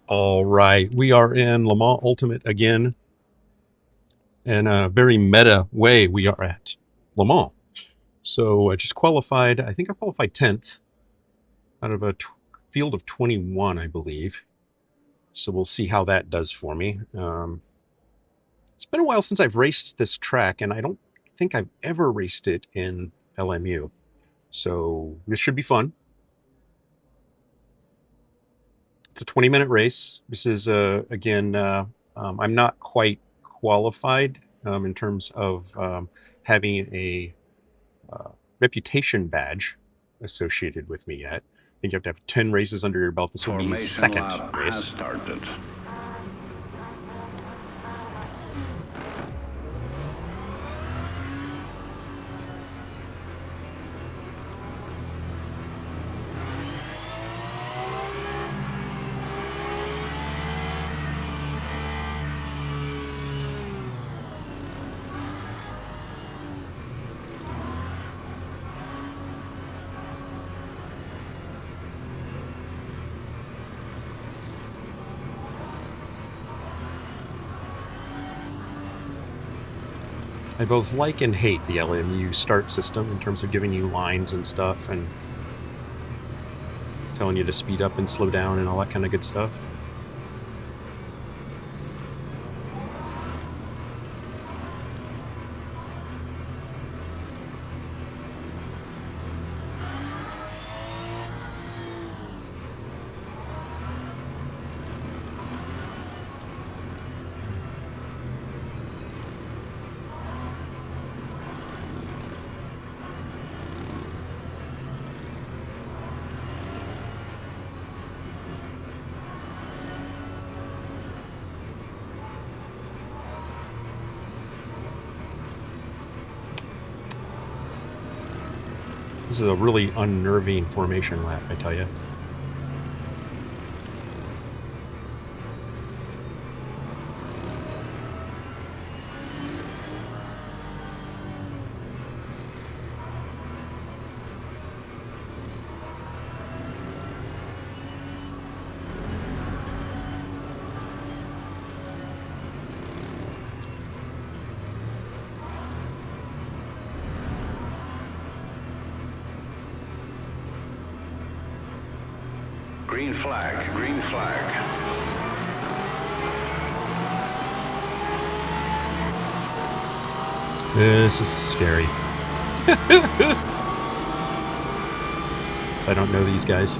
All right, we are in Le Mans Ultimate again. In a very meta way, we are at Le Mans. So I just qualified, I think I qualified 10th out of a field of 21, I believe. So we'll see how that does for me. It's been a while since I've raced this track, and I don't think I've ever raced it in LMU. So this should be fun. It's a 20-minute race. This is, again, I'm not quite qualified in terms of having a reputation badge associated with me yet. I think you have to have 10 races under your belt. This will be his second race. I both like and hate the LMU start system in terms of giving you lines and stuff and telling you to speed up and slow down and all that kind of good stuff. This is a really unnerving formation lap, I tell you. Green flag, green flag. This is scary. So I don't know these guys.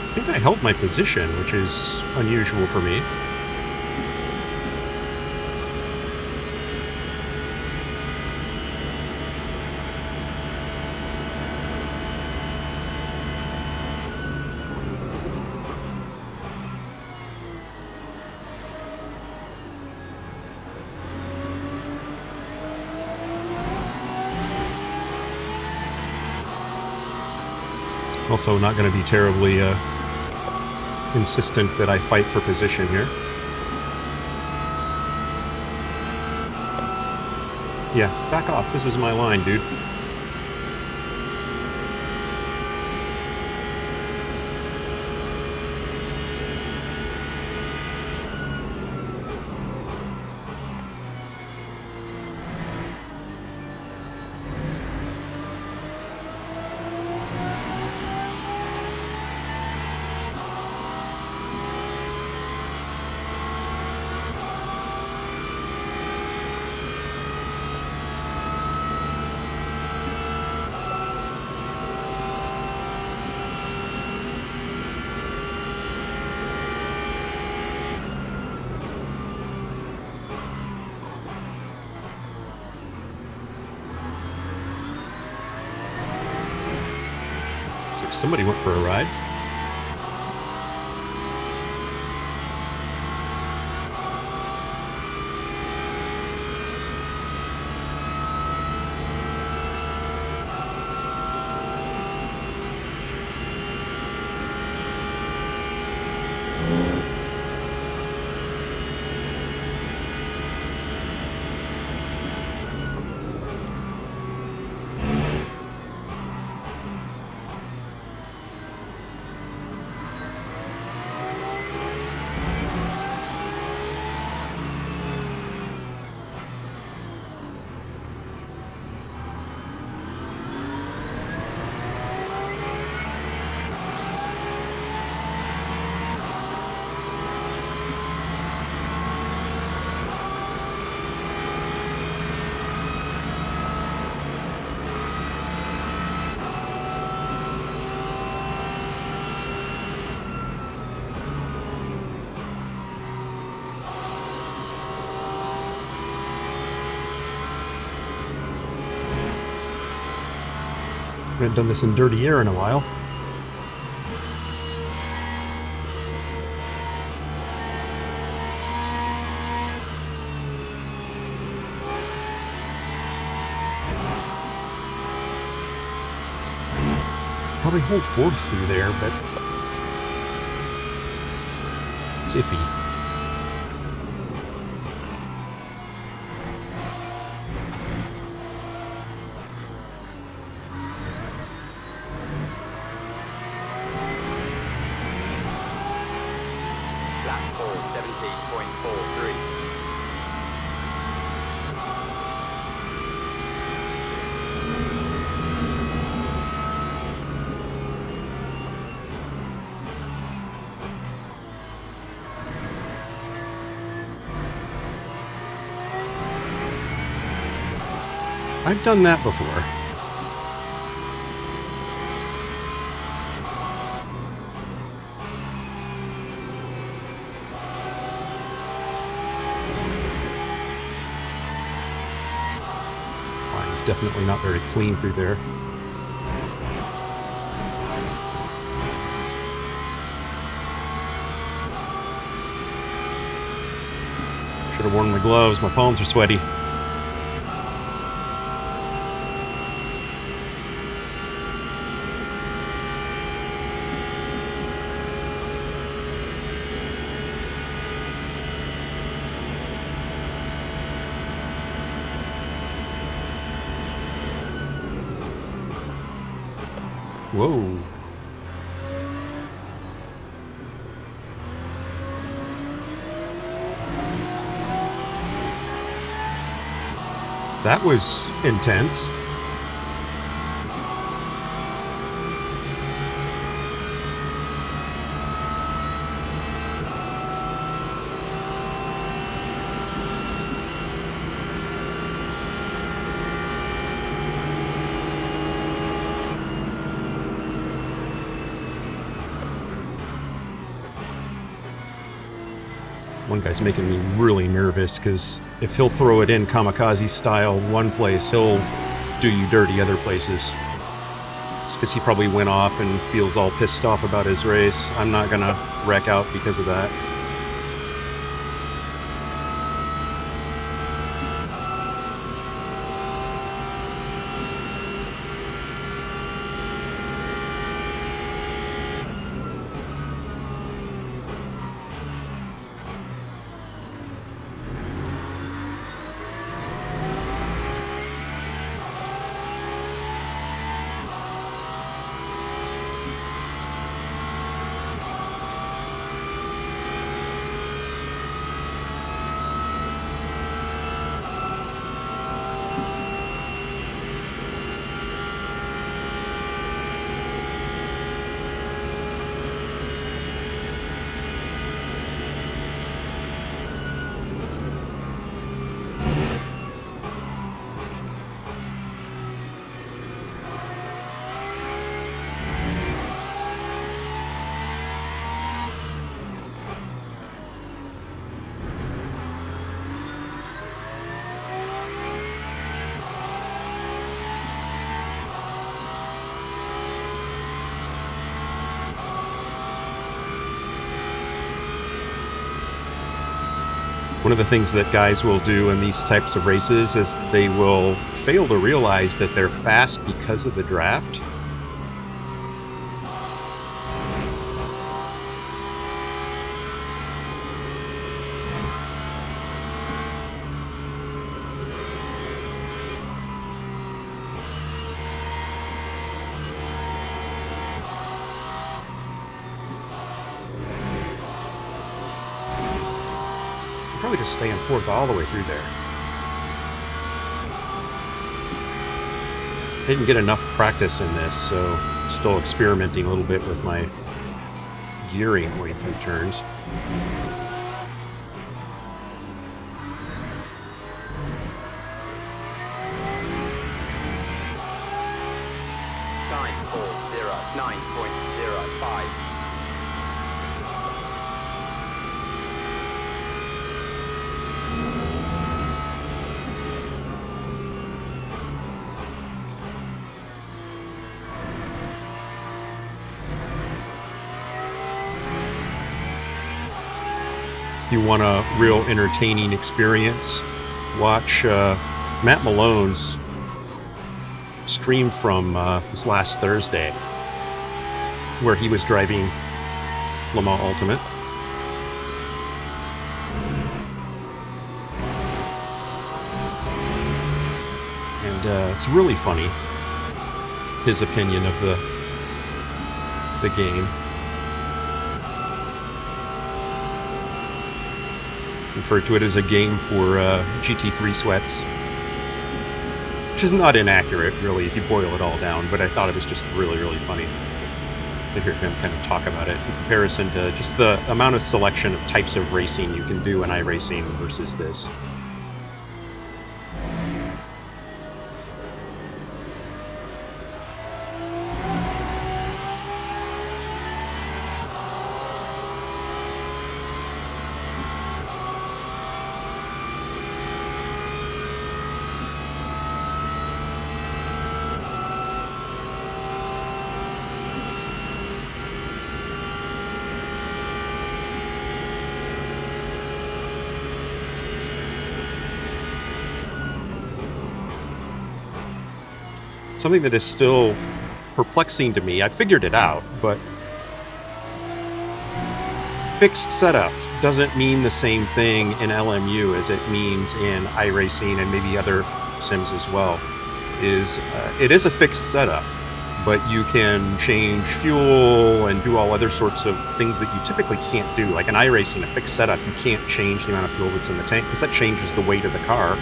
I think I held my position, which is unusual for me. Also not going to be terribly insistent that I fight for position here. Yeah, back off. This is my line, dude. somebody went for a ride. I haven't done this in dirty air in a while. Probably hold fourth through there, but it's iffy. Lap 4, 17.43. I've done that before. Line's definitely not very clean through there. Should have worn my gloves. My palms are sweaty. Whoa. That was intense. One guy's making me really nervous because if he'll throw it in kamikaze style one place, he'll do you dirty other places. Just because he probably went off and feels all pissed off about his race. I'm not gonna wreck out because of that. One of the things that guys will do in these types of races is they will fail to realize that they're fast because of the draft. Probably just staying fourth all the way through there. Didn't get enough practice in this, so still experimenting a little bit with my gearing going through turns. Time 409.05. If you want a real entertaining experience, watch Matt Malone's stream from this last Thursday, where he was driving Le Mans Ultimate. And it's really funny, his opinion of the game. Referred to it as a game for GT3 sweats, which is not inaccurate, really, if you boil it all down, but I thought it was just really, really funny to hear him kind of talk about it in comparison to just the amount of selection of types of racing you can do in iRacing versus this. Something that is still perplexing to me. I figured it out, but fixed setup doesn't mean the same thing in LMU as it means in iRacing and maybe other sims as well. It is a fixed setup, but you can change fuel and do all other sorts of things that you typically can't do. Like in iRacing, a fixed setup, you can't change the amount of fuel that's in the tank because that changes the weight of the car.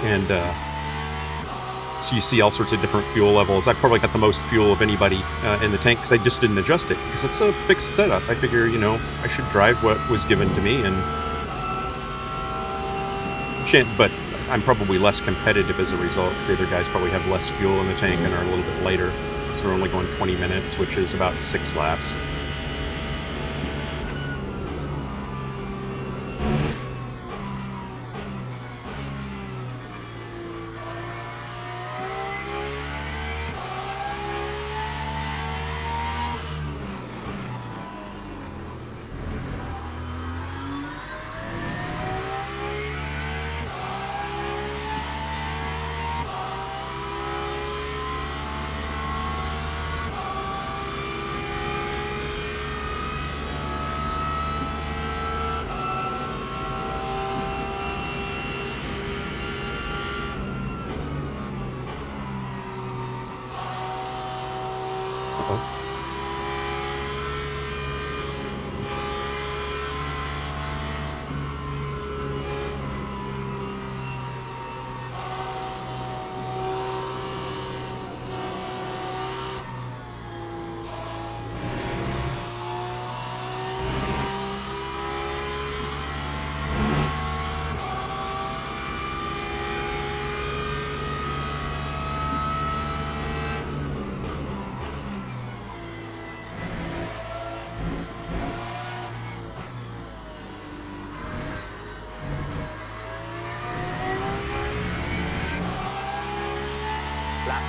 And so you see all sorts of different fuel levels. I've probably got the most fuel of anybody in the tank because I just didn't adjust it because it's a fixed setup. I figure, you know, I should drive what was given to me, but I'm probably less competitive as a result because the other guys probably have less fuel in the tank and are a little bit later. So we're only going 20 minutes, which is about 6 laps.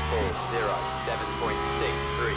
7.63.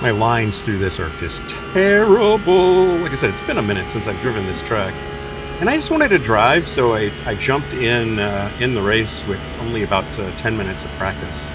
My lines through this are just terrible. Like I said, it's been a minute since I've driven this track. And I just wanted to drive, so I jumped in the race with only about 10 minutes of practice.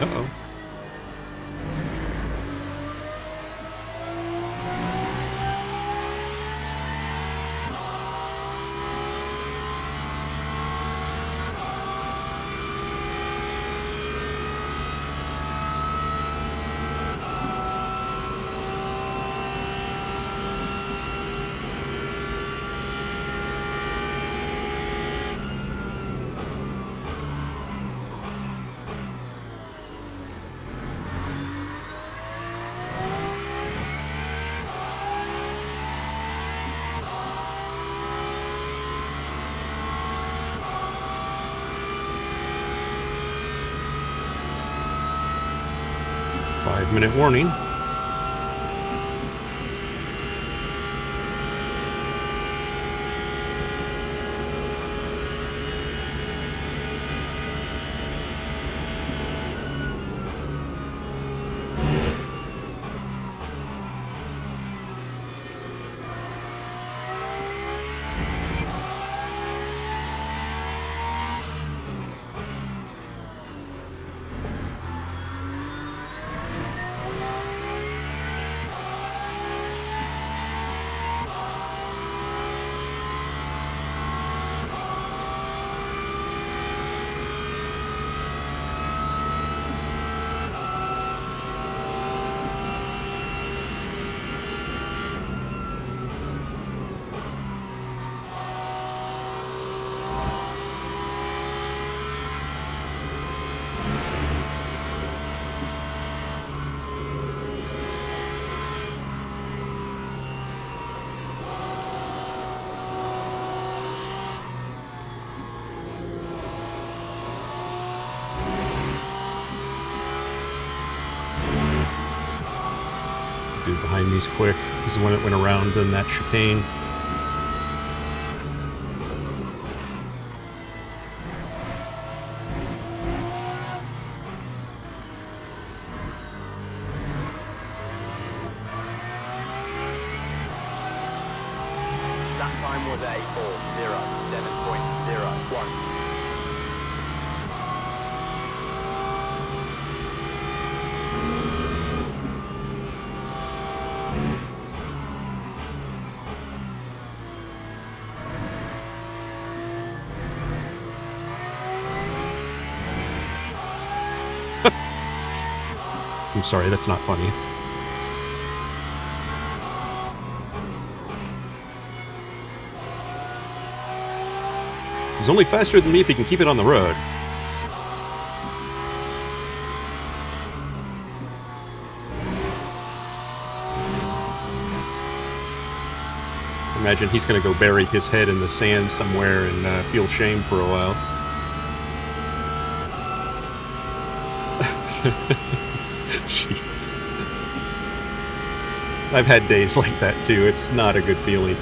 Uh-oh. Five-minute warning. Dude behind me's quick. He's the one that went around in that chicane. That time was a 7.01. I'm sorry, that's not funny. He's only faster than me if he can keep it on the road. Imagine he's going to go bury his head in the sand somewhere and feel shame for a while. Jeez. I've had days like that too. It's not a good feeling.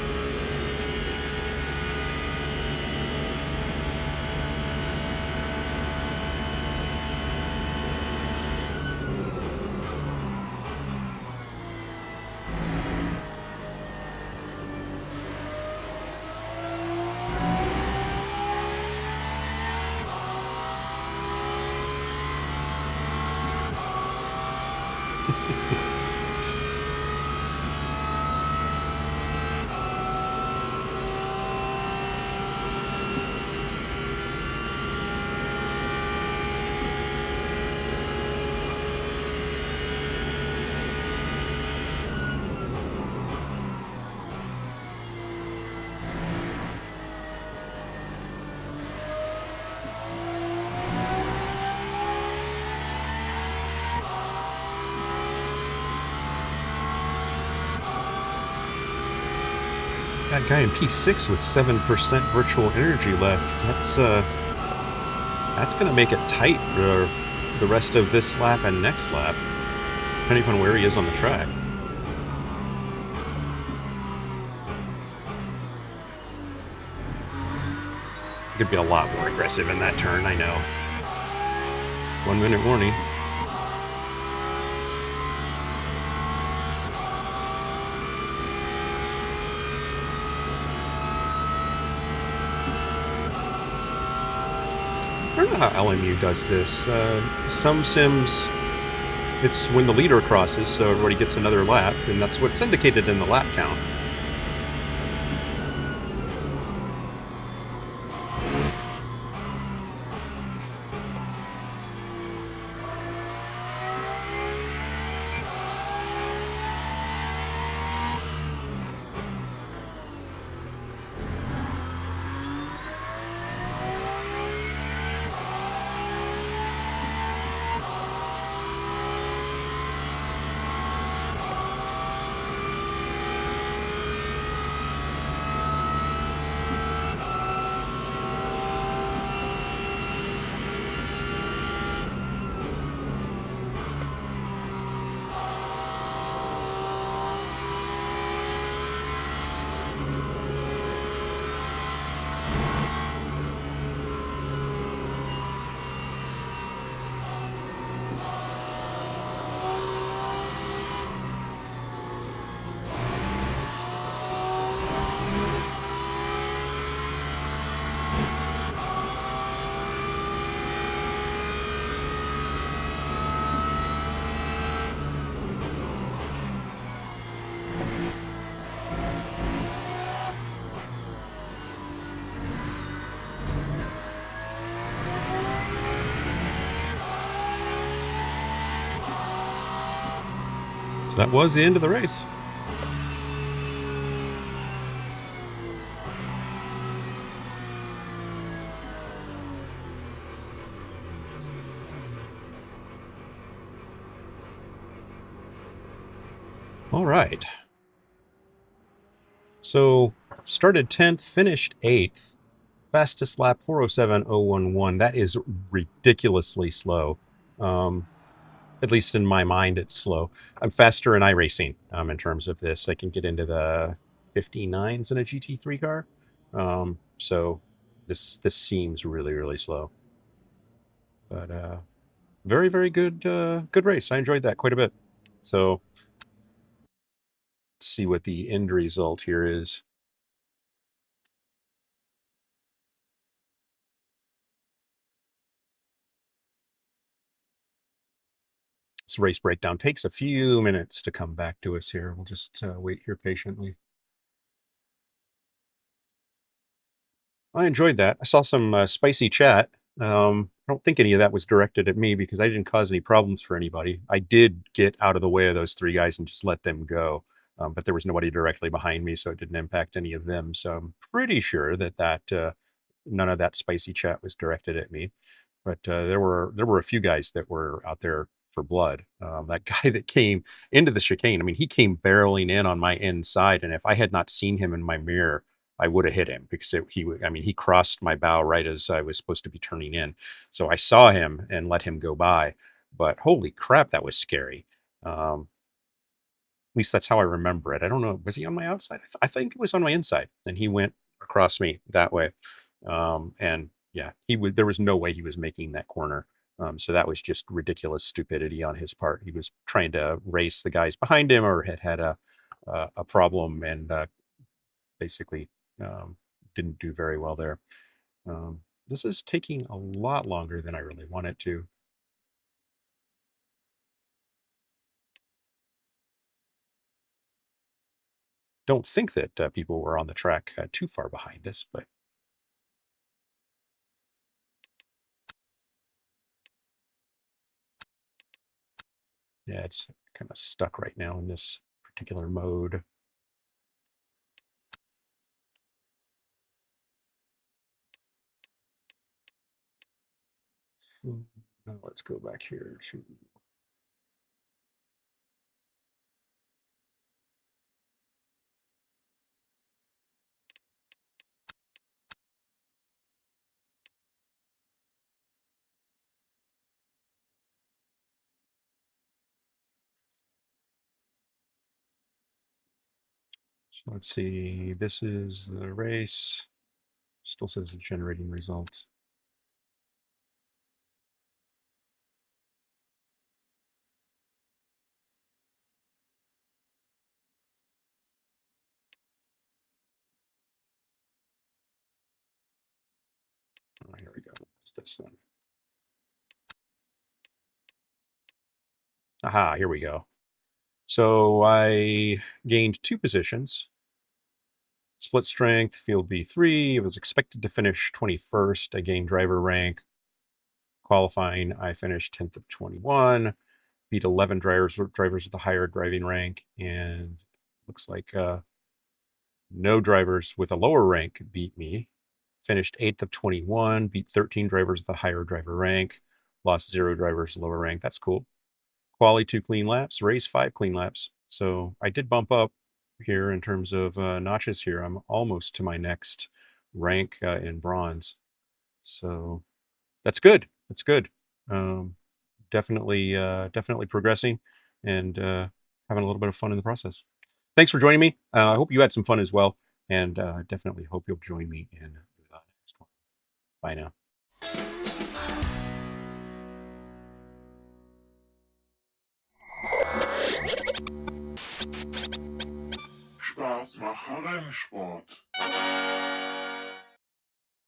That guy in P6 with 7% virtual energy left. That's going to make it tight for the rest of this lap and next lap, depending on where he is on the track. Could be a lot more aggressive in that turn, I know. 1 minute warning. I don't know how LMU does this. Some sims, it's when the leader crosses, so everybody gets another lap, and that's what's indicated in the lap count. So that was the end of the race. All right. So started 10th, finished 8th. Fastest lap 4:07.011. That is ridiculously slow. At least in my mind, it's slow. I'm faster in iRacing in terms of this. I can get into the 59s in a GT3 car. So this seems really, really slow. But very, very good good race. I enjoyed that quite a bit. So let's see what the end result here is. This race breakdown takes a few minutes to come back to us here. We'll just wait here patiently. I enjoyed that. I saw some spicy chat. I don't think any of that was directed at me because I didn't cause any problems for anybody. I did get out of the way of those three guys and just let them go. But there was nobody directly behind me, so it didn't impact any of them. So I'm pretty sure that none of that spicy chat was directed at me. But there were a few guys that were out there for blood. That guy that came into the chicane, I mean, he came barreling in on my inside, and if I had not seen him in my mirror, I would have hit him because he crossed my bow right as I was supposed to be turning in. So I saw him and let him go by. but holy crap, that was scary. At least that's how I remember it. I don't know. Was he on my outside? I think it was on my inside, and he went across me that way. And yeah, he would. There was no way he was making that corner. So that was just ridiculous stupidity on his part. He was trying to race the guys behind him, or had a problem, and basically didn't do very well there. This is taking a lot longer than I really want it to. Don't think that people were on the track too far behind us, but yeah, it's kind of stuck right now in this particular mode. Now let's go back here to so let's see. This is the race. Still says it's generating results. Oh, here we go. What's this then? Aha, here we go. So I gained 2 positions. Split strength, field B3. I was expected to finish 21st. I gained driver rank. Qualifying, I finished 10th of 21. Beat 11 drivers with the higher driving rank, and looks like no drivers with a lower rank beat me. Finished 8th of 21, beat 13 drivers with a higher driver rank, lost 0 drivers lower rank. That's cool. Quali 2 clean laps, race 5 clean laps. So I did bump up here in terms of notches here. I'm almost to my next rank in bronze. So that's good. That's good. Definitely progressing and having a little bit of fun in the process. Thanks for joining me. I hope you had some fun as well, and definitely hope you'll join me in the next one. Bye now. Spaß macht Rennsport.